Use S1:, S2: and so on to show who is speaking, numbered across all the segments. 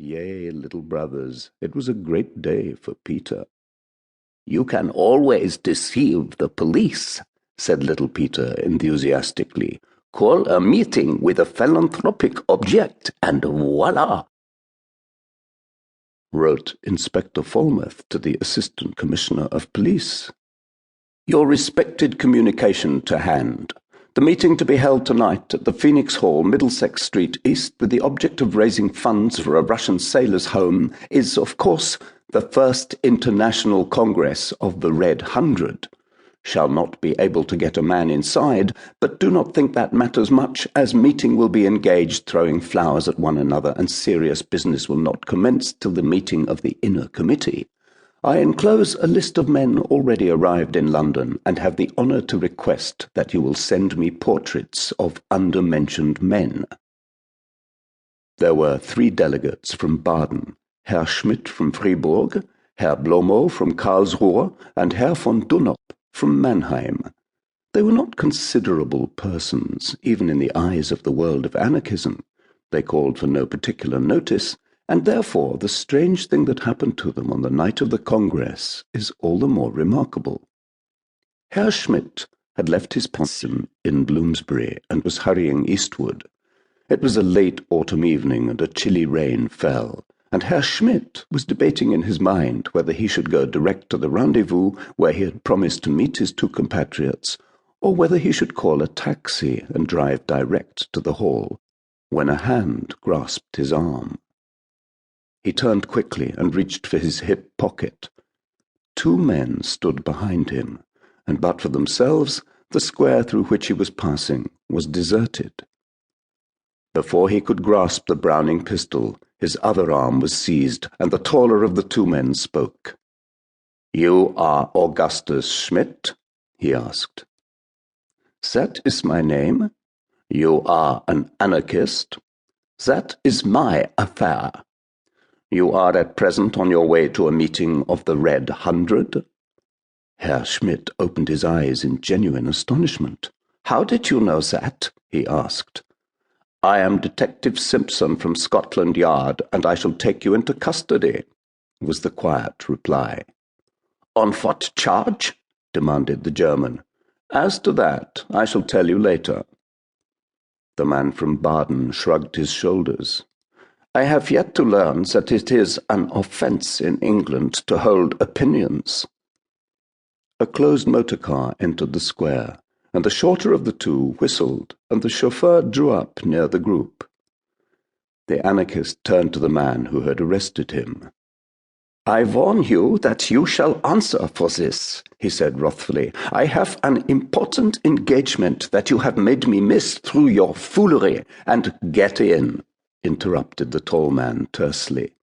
S1: Yea, little brothers, it was a great day for Peter. "You can always deceive the police," said little Peter enthusiastically. "Call a meeting with a philanthropic object, and voila!" Wrote Inspector Falmouth to the Assistant Commissioner of Police. "Your respected communication to hand. The meeting to be held tonight at the Phoenix Hall, Middlesex Street East, with the object of raising funds for a Russian sailor's home, is, of course, the First International Congress of the Red 100. Shall not be able to get a man inside, but do not think that matters much, as meeting will be engaged throwing flowers at one another, and serious business will not commence till the meeting of the inner committee. I enclose a list of men already arrived in London, and have the honour to request that you will send me portraits of undermentioned men." There were 3 delegates from Baden, Herr Schmidt from Fribourg, Herr Blomo from Karlsruhe, and Herr von Dunop from Mannheim. They were not considerable persons, even in the eyes of the world of anarchism. They called for no particular notice, and therefore the strange thing that happened to them on the night of the Congress is all the more remarkable. Herr Schmidt had left his pension in Bloomsbury and was hurrying eastward. It was a late autumn evening, and a chilly rain fell, and Herr Schmidt was debating in his mind whether he should go direct to the rendezvous where he had promised to meet his 2 compatriots, or whether he should call a taxi and drive direct to the hall, when a hand grasped his arm. He turned quickly and reached for his hip pocket. 2 men stood behind him, and but for themselves, the square through which he was passing was deserted. Before he could grasp the Browning pistol, his other arm was seized, and the taller of the 2 men spoke. "You are Augustus Schmidt?" he asked. "That is my name." "You are an anarchist?" "That is my affair." "You are at present on your way to a meeting of the Red 100? Herr Schmidt opened his eyes in genuine astonishment. "How did you know that?" he asked. "I am Detective Simpson from Scotland Yard, and I shall take you into custody," was the quiet reply. "On what charge?" demanded the German. "As to that, I shall tell you later." The man from Baden shrugged his shoulders. "I have yet to learn that it is an offence in England to hold opinions." A closed motor car entered the square, and the shorter of the 2 whistled, and the chauffeur drew up near the group. The anarchist turned to the man who had arrested him. "I warn you that you shall answer for this," he said wrathfully. "I have an important engagement that you have made me miss through your foolery, and get in," interrupted the tall man tersely.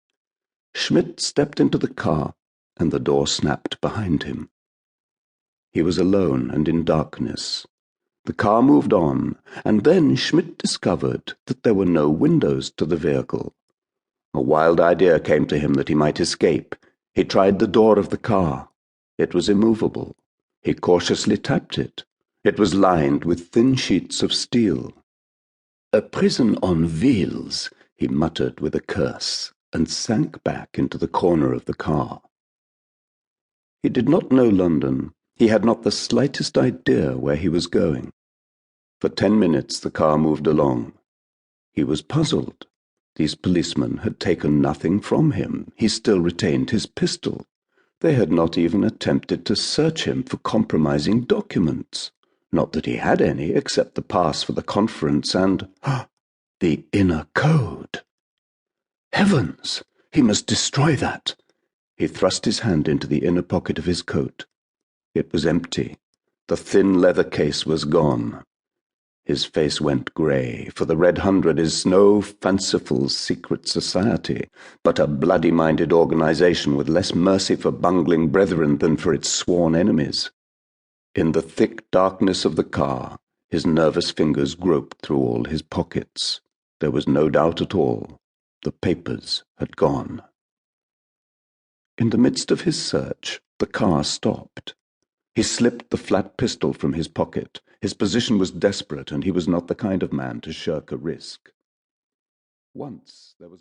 S1: Schmidt stepped into the car, and the door snapped behind him. He was alone and in darkness. The car moved on, and then Schmidt discovered that there were no windows to the vehicle. A wild idea came to him that he might escape. He tried the door of the car. It was immovable. He cautiously tapped it. It was lined with thin sheets of steel. "A prison on wheels," he muttered with a curse, and sank back into the corner of the car. He did not know London. He had not the slightest idea where he was going. For 10 minutes the car moved along. He was puzzled. These policemen had taken nothing from him. He still retained his pistol. They had not even attempted to search him for compromising documents. Not that he had any, except the pass for the conference and the inner code. Heavens! He must destroy that. He thrust his hand into the inner pocket of his coat. It was empty. The thin leather case was gone. His face went grey, for the Red 100 is no fanciful secret society, but a bloody-minded organization with less mercy for bungling brethren than for its sworn enemies. In the thick darkness of the car, his nervous fingers groped through all his pockets. There was no doubt at all. The papers had gone. In the midst of his search, the car stopped. He slipped the flat pistol from his pocket. His position was desperate, and he was not the kind of man to shirk a risk. Once there was a